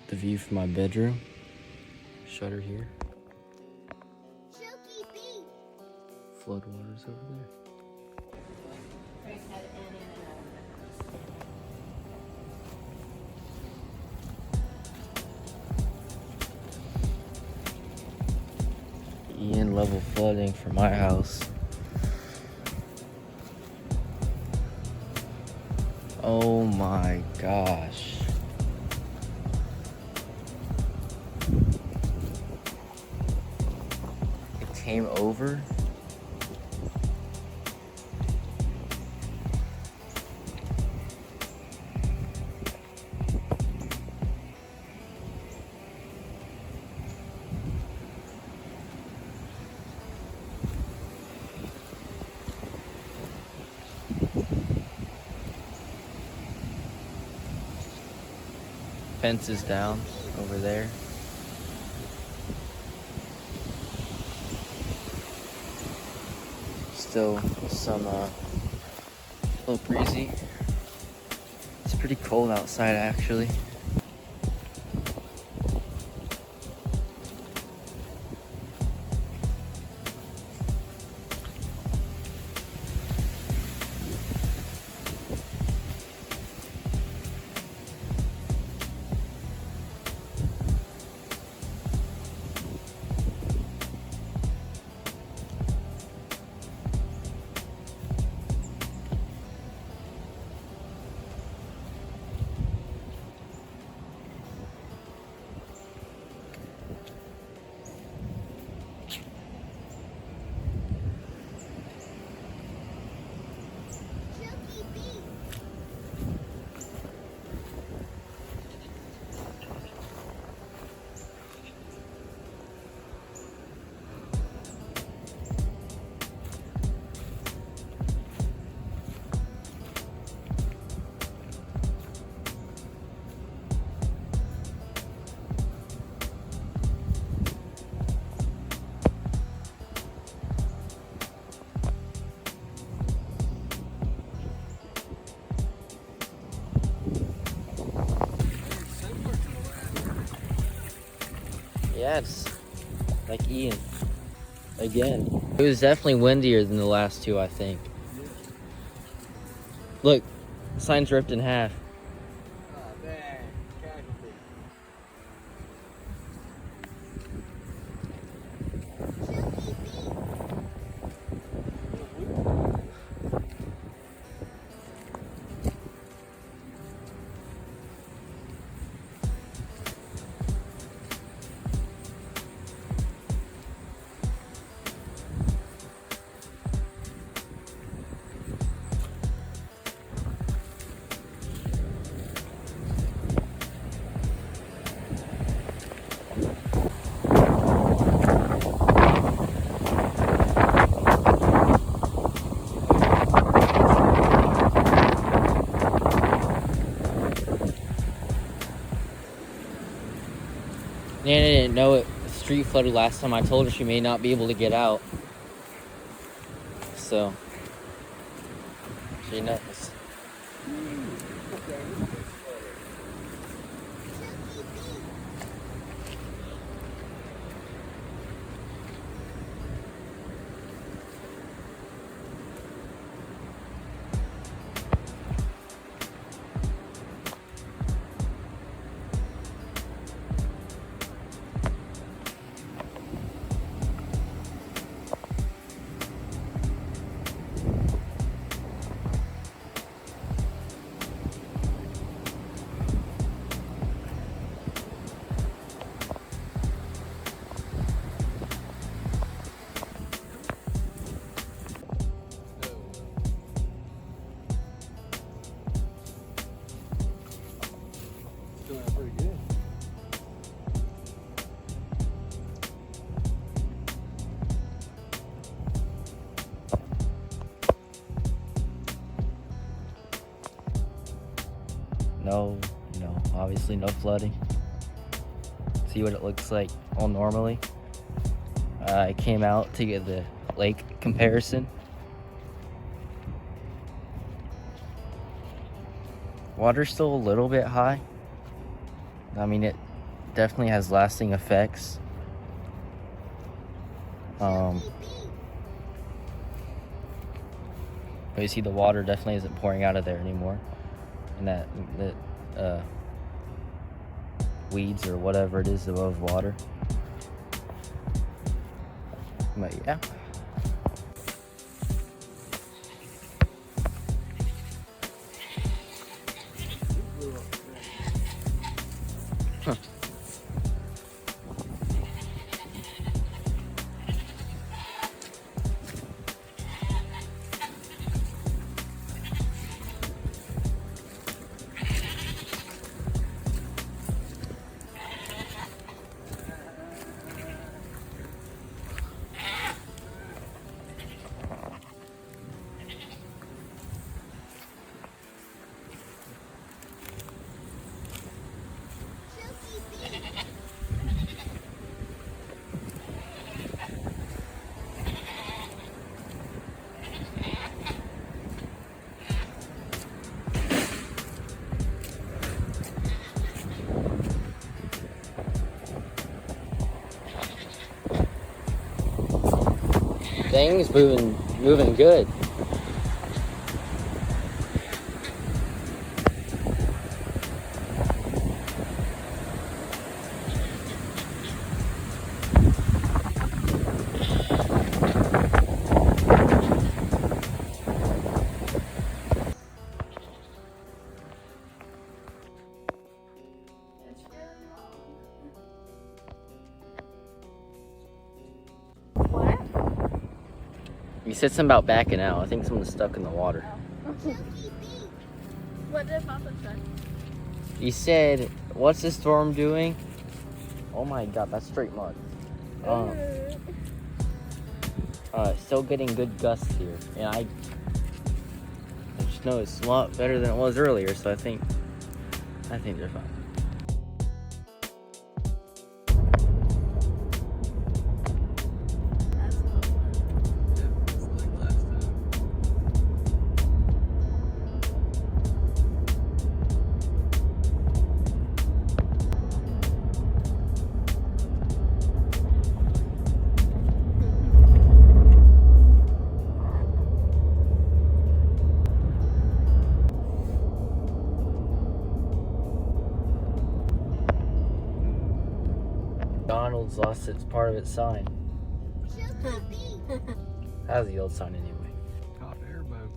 the view from my bedroom. Shutter here. Flood waters over there. Ian level flooding for my house. Oh my gosh. It came over. Fence is down over there. Still some a little breezy. It's pretty cold outside actually. Yeah, it's like Ian. Again. It was definitely windier than the last two, I think. Look, sign's ripped in half. Oh, dang. Casualty. Nana didn't know it. The street flooded last time. I told her she may not be able to get out. So, she knows. Doing pretty good. No, obviously no flooding. See what it looks like all normally. I came out to get the lake comparison. Water's still a little bit high. I mean, definitely has lasting effects. But you see the water definitely isn't pouring out of there anymore. And that weeds or whatever it is above water. But yeah. Huh. Things moving good. You said something about backing out. I think someone's stuck in the water. What did Papa say? You said, what's the storm doing? Oh my god, that's straight mud. Still getting good gusts here. And I just know it's a lot better than it was earlier, so I think they're fine. McDonald's lost its part of its sign. How's the old sign anyway? Hot air boat.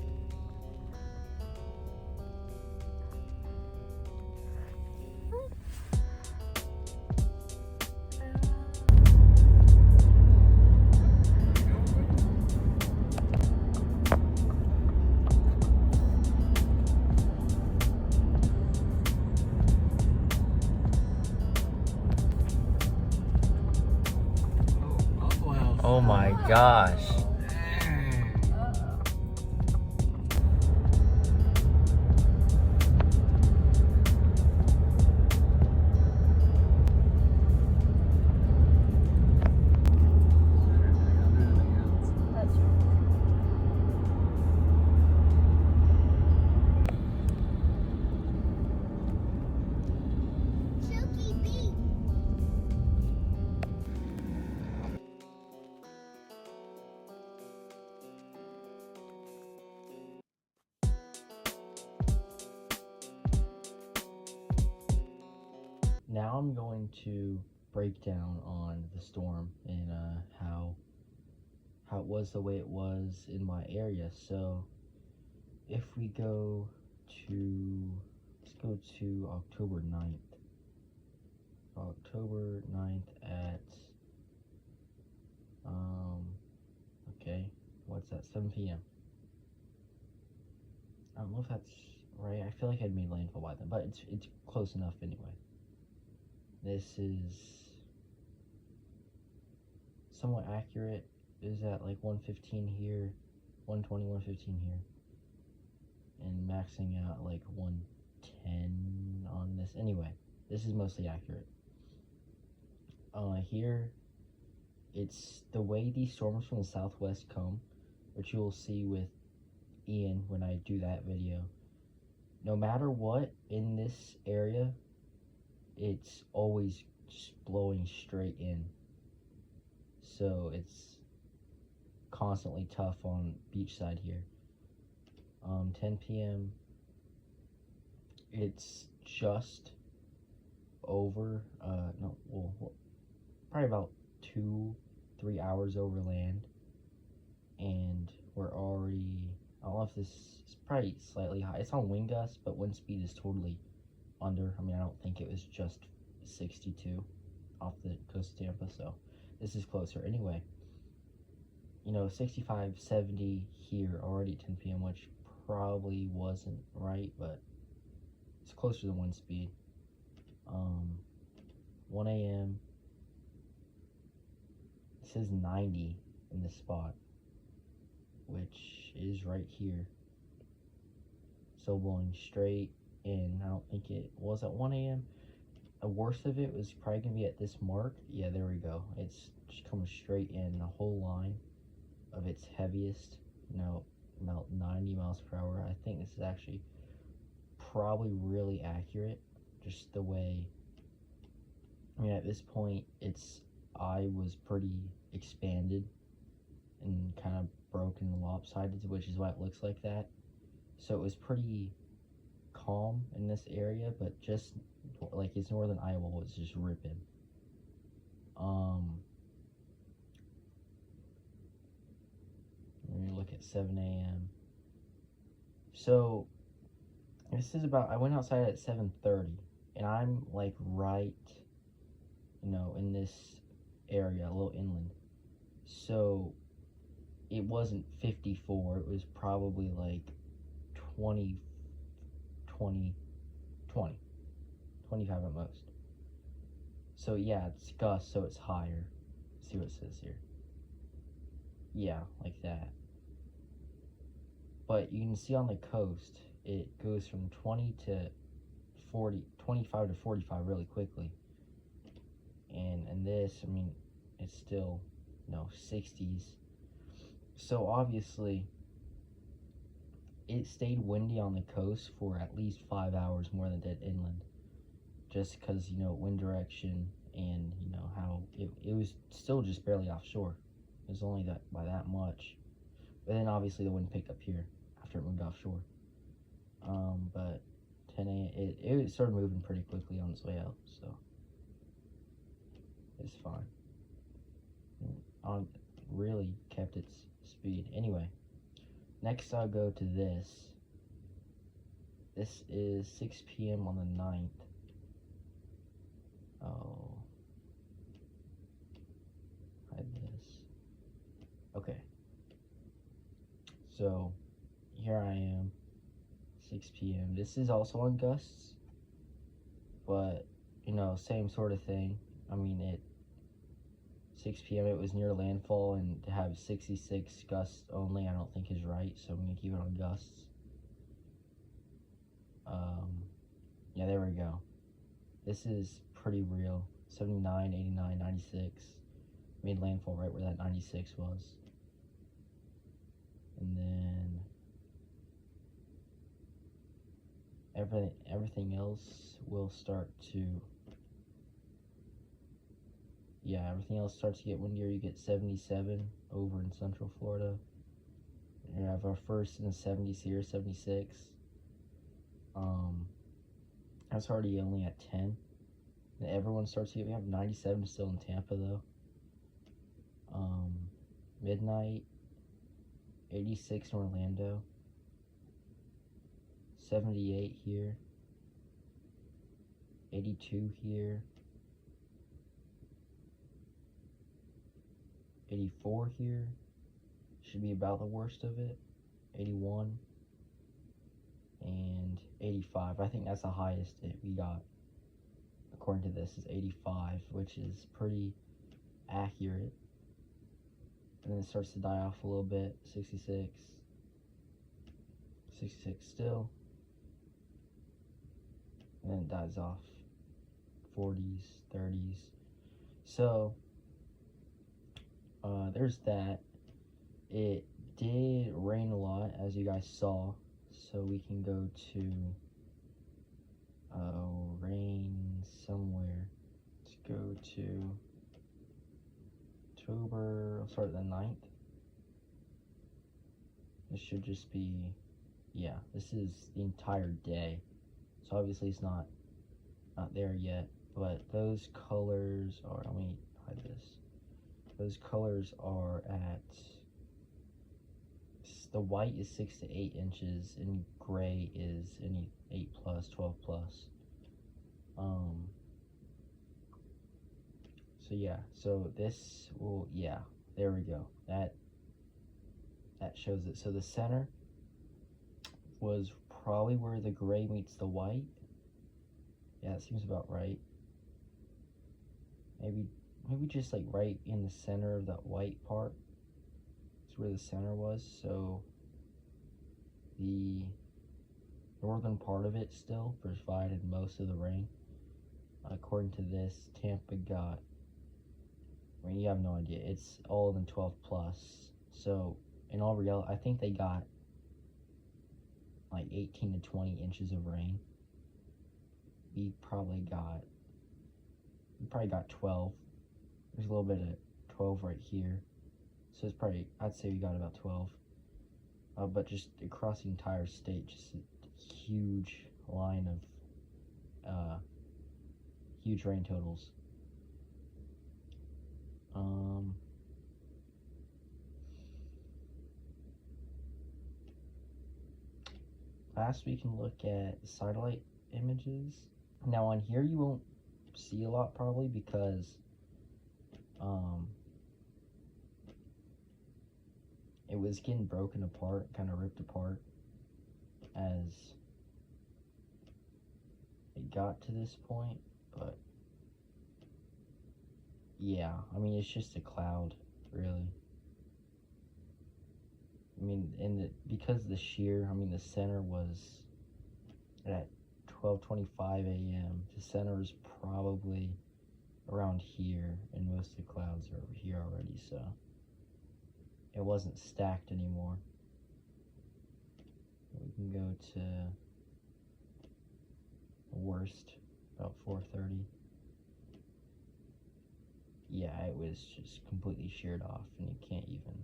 Oh my gosh. Now I'm going to break down on the storm and how it was the way it was in my area. So if we go to, let's go to October 9th. October 9th at, okay, what's that, 7 p.m. I don't know if that's right. I feel like I'd made landfall by then, but it's close enough anyway. This is somewhat accurate. Is at like 115 here, 120, 115 here, and maxing out like 110 on this. Anyway, this is mostly accurate. Here, it's the way these storms from the southwest come, which you will see with Ian when I do that video. No matter what in this area, it's always just blowing straight in. So it's constantly tough on beachside here. 10 p.m. It's just over. No, well, probably about 2-3 hours over land, and we're already. I don't know if this is probably slightly high. It's on wind gust, but wind speed is totally under. I mean, I don't think it was just 62 off the coast of Tampa, so this is closer. Anyway, 65, 70 here already at 10 p.m., which probably wasn't right, but it's closer than wind speed. 1 a.m. It says 90 in this spot, which is right here. So blowing straight in. I don't think it was at 1 a.m. The worst of it was probably going to be at this mark. Yeah, there we go. It's just coming straight in the whole line of its heaviest, about 90 miles per hour. I think this is actually probably really accurate, just the way, at this point, its eye was pretty expanded and kind of broken and lopsided, which is why it looks like that. So it was pretty calm in this area, but just like its northern eyeball was just ripping. We're gonna look at 7 a.m. So this is about. I went outside at 7:30, and I'm like right, in this area, a little inland. So it wasn't 54. It was probably like 20, 25 at most. So yeah, it's gust, so it's higher. Let's see what it says here. Yeah, like that. But you can see on the coast, it goes from 20 to 40, 25 to 45 really quickly. And this, it's still, 60s. So obviously, it stayed windy on the coast for at least 5 hours more than it did inland. Just because, wind direction and, how it was still just barely offshore. It was only that by that much. But then obviously the wind picked up here after it moved offshore. But 10 a.m. It started moving pretty quickly on its way out, so it's fine. Really kept its speed. Anyway, next I'll go to this. This is 6 p.m. on the 9th. Oh, hide this. Okay. So here I am, 6 p.m. This is also on gusts, but same sort of thing. At 6 p.m. it was near landfall, and to have 66 gusts only, I don't think is right. So I'm gonna keep it on gusts. Yeah, there we go. This is pretty real. 79, 89, 96. Made landfall right where that 96 was. And then everything else will start to, everything else starts to get windier. You get 77 over in Central Florida. You have our first in the 70s here, 76. That's already only at 10. And everyone starts to get, we have 97 still in Tampa though. Midnight, 86 in Orlando, 78 here, 82 here, 84 here, should be about the worst of it, 81, and 85. I think that's the highest we got, according to this, is 85, which is pretty accurate. And then it starts to die off a little bit, 66, 66 still, and then it dies off, 40s, 30s. So there's that. It did rain a lot, as you guys saw, so we can go to rain somewhere. Let's go to October, I'll start at the 9th. This should just be, yeah, this is the entire day. So obviously it's not there yet, but those colors are, let me hide this. Those colors are at, the white is 6 to 8 inches and gray is any 8 plus, 12 plus. So yeah, so this will, yeah, there we go. That shows it. So the center was probably where the gray meets the white. Yeah, that seems about right. Maybe just like right in the center of that white part. That's where the center was. So the northern part of it still provided most of the rain. According to this, Tampa got, I mean, you have no idea. It's all in 12 plus. So in all reality, I think they got like 18 to 20 inches of rain. We probably got 12. There's a little bit of 12 right here. So it's probably, I'd say we got about 12. But just across the entire state, just a huge line of huge rain totals. Last we can look at satellite images. Now on here you won't see a lot probably because it was getting broken apart, kind of ripped apart as it got to this point, but yeah, I mean, it's just a cloud, really. I mean, because the shear, I mean, the center was at 12:25 a.m. The center is probably around here, and most of the clouds are over here already, so it wasn't stacked anymore. We can go to the worst, about 4:30. Yeah, it was just completely sheared off, and you can't even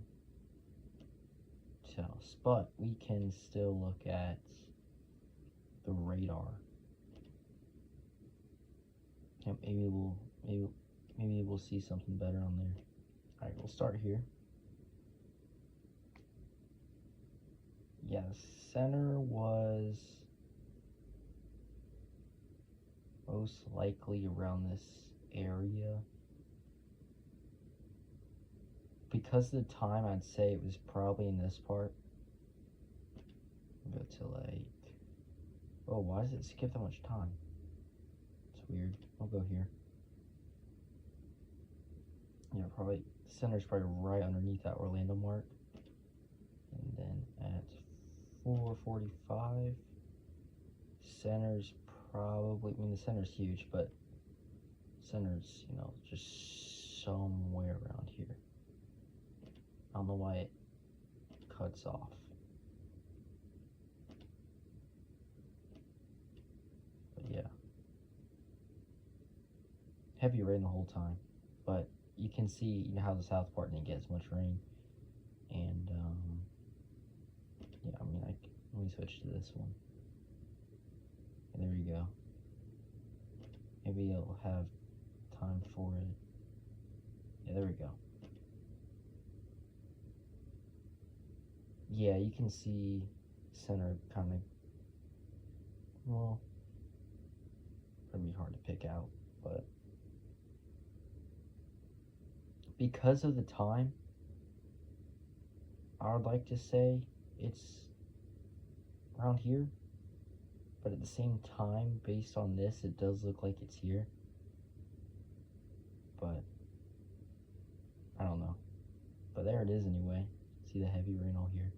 tell. But we can still look at the radar. And maybe we'll see something better on there. All right, we'll start here. Yeah, the center was most likely around this area. Because of the time, I'd say it was probably in this part. Go to like, oh, why does it skip that much time? It's weird. I'll go here. Yeah, probably, center's probably right underneath that Orlando mark. And then at 4:45, center's probably, I mean, the center's huge, but center's, you know, just somewhere around here. I don't know why it cuts off. But yeah. Heavy rain the whole time. But you can see, you know, how the south part didn't get as much rain. And, yeah, I mean, let me switch to this one. And there you go. Maybe it'll have time for it. Yeah, there we go. Yeah, you can see center kind of, well, it'd be hard to pick out, but because of the time, I would like to say it's around here, but at the same time, based on this, it does look like it's here, but I don't know. But there it is anyway. See the heavy rain all here.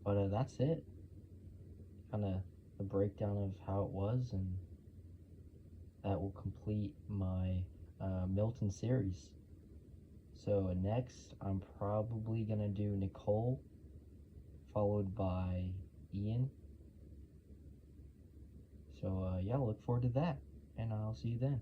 But that's it. Kind of the breakdown of how it was, and that will complete my Milton series. So next, I'm probably gonna do Nicole, followed by Ian. So yeah, look forward to that, and I'll see you then.